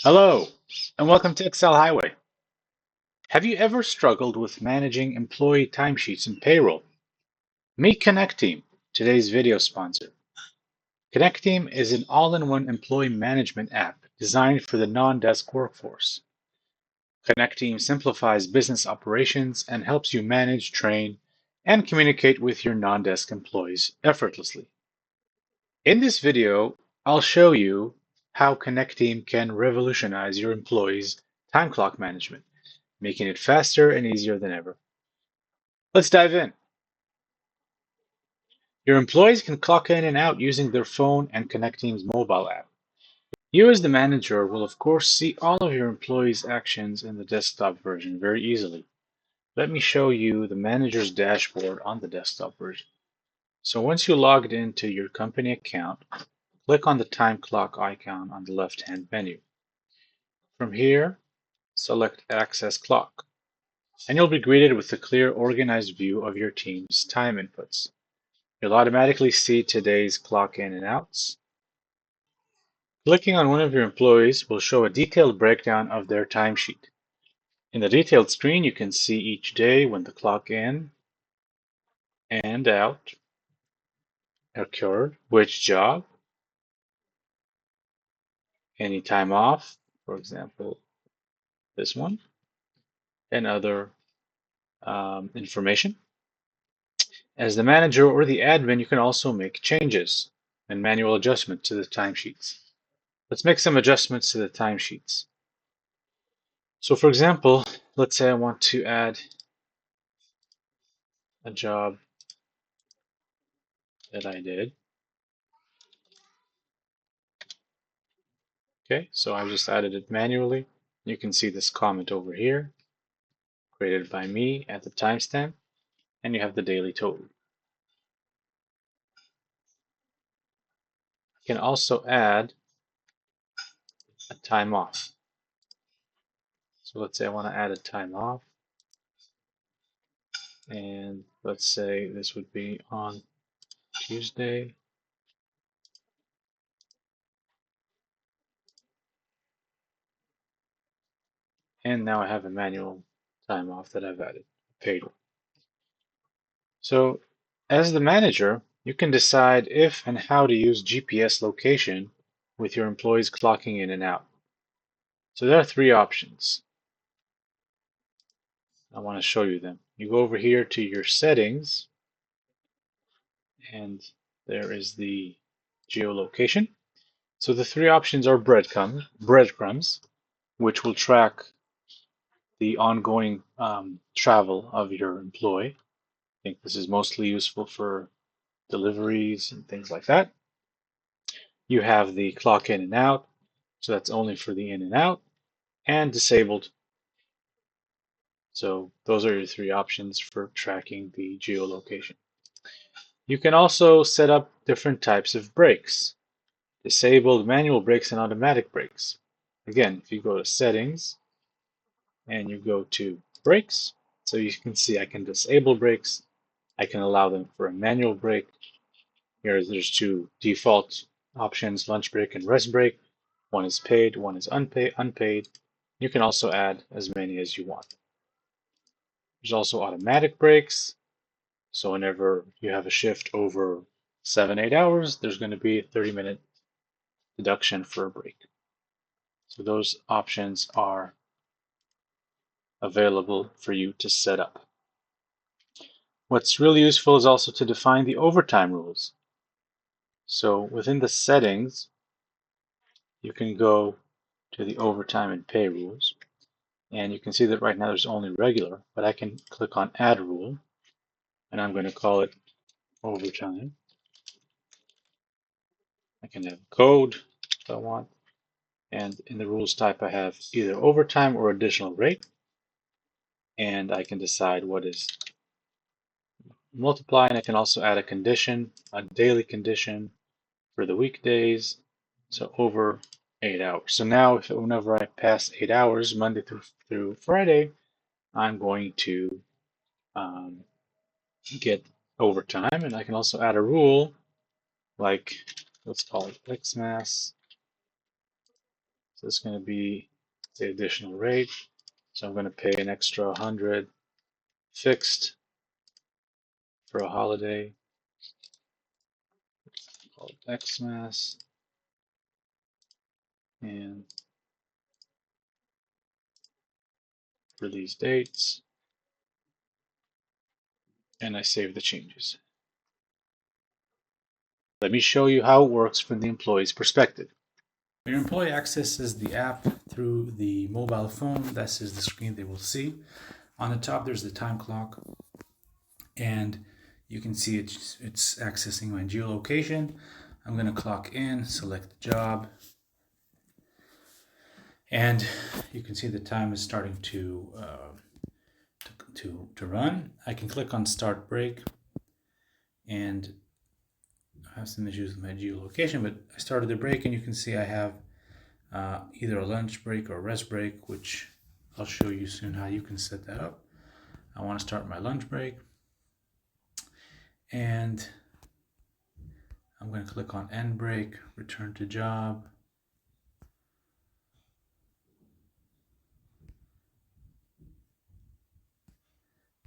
Hello, and welcome to Excel Highway. Have you ever struggled with managing employee timesheets in payroll? Meet Connecteam, today's video sponsor. Connecteam is an all-in-one employee management app designed for the non-desk workforce. Connecteam simplifies business operations and helps you manage, train, and communicate with your non-desk employees effortlessly. In this video, I'll show you how Connecteam can revolutionize your employees' time clock management, making it faster and easier than ever. Let's dive in. Your employees can clock in and out using their phone and Connecteam's mobile app. You as the manager will of course see all of your employees' actions in the desktop version very easily. Let me show you the manager's dashboard on the desktop version. So once you logged into your company account, click on the time clock icon on the left-hand menu. From here, select Access Clock, and you'll be greeted with a clear, organized view of your team's time inputs. You'll automatically see today's clock in and outs. Clicking on one of your employees will show a detailed breakdown of their timesheet. In the detailed screen, you can see each day when the clock in and out occurred, which job, any time off, for example, this one, and other information. As the manager or the admin, you can also make changes and manual adjustment to the timesheets. Let's make some adjustments to the timesheets. So for example, let's say I want to add a job that I did. Okay, so I just added it manually. You can see this comment over here, created by me at the timestamp, and you have the daily total. You can also add a time off. So let's say I want to add a time off, and let's say this would be on Tuesday. And now I have a manual time off that I've added, paid one. So as the manager, you can decide if and how to use GPS location with your employees clocking in and out. So there are three options. I want to show you them. You go over here to your settings, and there is the geolocation. So the three options are breadcrumbs, which will track the ongoing travel of your employee. I think this is mostly useful for deliveries and things like that. You have the clock in and out, so that's only for the in and out, and disabled. So those are your three options for tracking the geolocation. You can also set up different types of breaks: disabled, manual breaks, and automatic breaks. Again, if you go to settings and you go to breaks, so you can see I can disable breaks. I can allow them for a manual break. Here, there's two default options: lunch break and rest break. One is paid, one is unpaid. You can also add as many as you want. There's also automatic breaks. So whenever you have a shift over 7-8 hours, there's going to be a 30-minute deduction for a break. So those options are available for you to set up. What's really useful is also to define the overtime rules. So within the settings, you can go to the overtime and pay rules. And you can see that right now there's only regular, but I can click on add rule, and I'm going to call it overtime. I can have code if I want. And in the rules type, I have either overtime or additional rate. And I can decide what is multiply, and I can also add a condition, a daily condition for the weekdays. So over 8 hours. So now whenever I pass 8 hours, Monday through Friday, I'm going to get overtime. And I can also add a rule like, let's call it Xmas So it's going to be the additional rate. So I'm going to pay an extra 100 fixed for a holiday. Call it Xmas and release dates. And I save the changes. Let me show you how it works from the employee's perspective. When your employee accesses the app through the mobile phone, this is the screen they will see. On the top, there's the time clock, and you can see it's accessing my geolocation. I'm going to clock in, select the job, and you can see the time is starting to run. I can click on Start Break, and I have some issues with my geolocation, but I started the break, and you can see I have either a lunch break or a rest break, which I'll show you soon how you can set that up. I want to start my lunch break, and I'm going to click on End Break, Return to Job.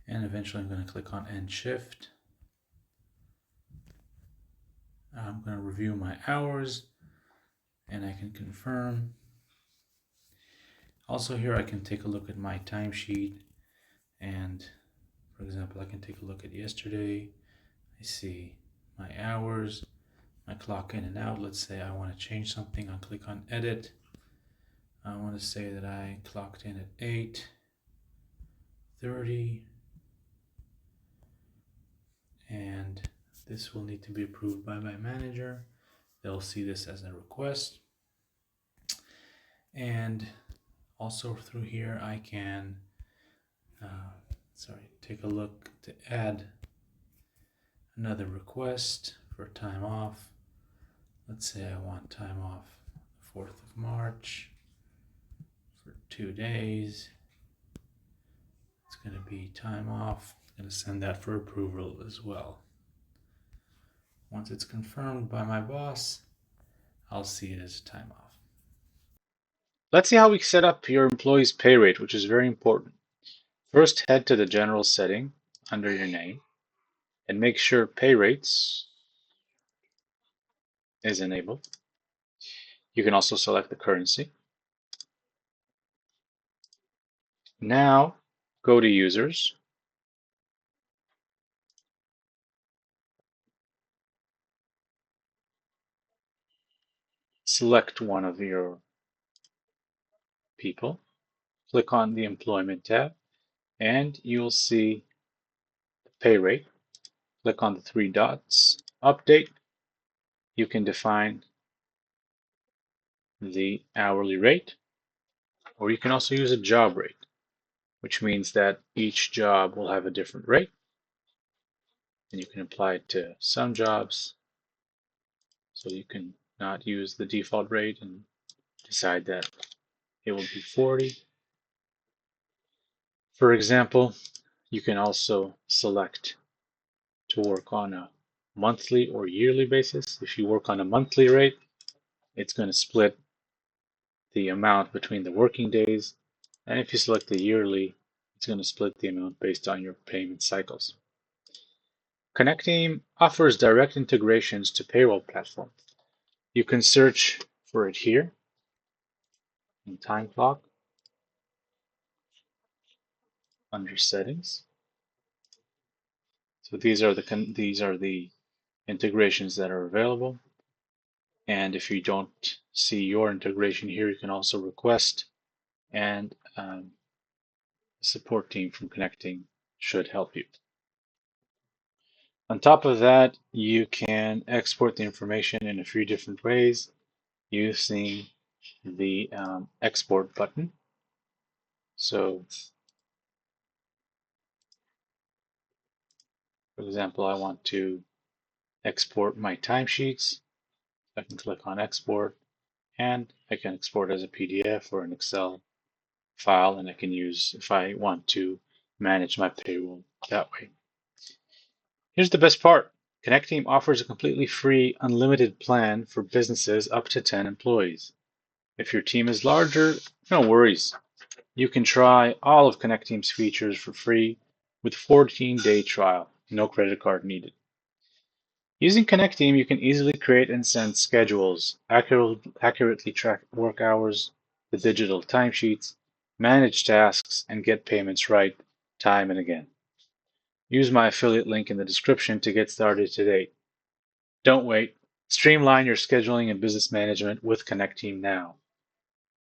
And eventually I'm going to click on End Shift. I'm going to review my hours, and I can confirm. Also here I can take a look at my timesheet, and for example I can take a look at yesterday. I see my hours, my clock in and out. Let's say I want to change something. I'll click on Edit. I want to say that I clocked in at 8:30, and this will need to be approved by my manager. They'll see this as a request. And also through here I can take a look to add another request for time off. Let's say I want time off the 4th of March for 2 days. It's going to be time off. I'm going to send that for approval as well. Once it's confirmed by my boss, I'll see it as time off. Let's see how we set up your employee's pay rate, which is very important. First, head to the general setting under your name and make sure pay rates is enabled. You can also select the currency. Now, go to users. Select one of your people. Click on the employment tab and you'll see the pay rate. Click on the 3 dots, update. You can define the hourly rate, or you can also use a job rate, which means that each job will have a different rate, and you can apply it to some jobs. So you can not use the default rate and decide that it will be 40. For example, you can also select to work on a monthly or yearly basis. If you work on a monthly rate, it's going to split the amount between the working days. And if you select the yearly, it's going to split the amount based on your payment cycles. Connecteam offers direct integrations to payroll platform. You can search for it here in time clock under settings. So these are the integrations that are available. And if you don't see your integration here, you can also request, and the support team from Connecteam should help you. On top of that, you can export the information in a few different ways using the export button. So, for example, I want to export my timesheets. I can click on export, and I can export as a PDF or an Excel file, and I can use if I want to manage my payroll that way. Here's the best part. Connecteam offers a completely free, unlimited plan for businesses up to 10 employees. If your team is larger, no worries. You can try all of Connecteam's features for free with 14-day trial, no credit card needed. Using Connecteam, you can easily create and send schedules, accurately track work hours, the digital timesheets, manage tasks, and get payments right time and again. Use my affiliate link in the description to get started today. Don't wait. Streamline your scheduling and business management with Connecteam now.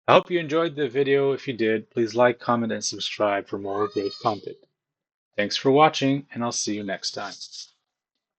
I hope you enjoyed the video. If you did, please like, comment, and subscribe for more great content. Thanks for watching, and I'll see you next time.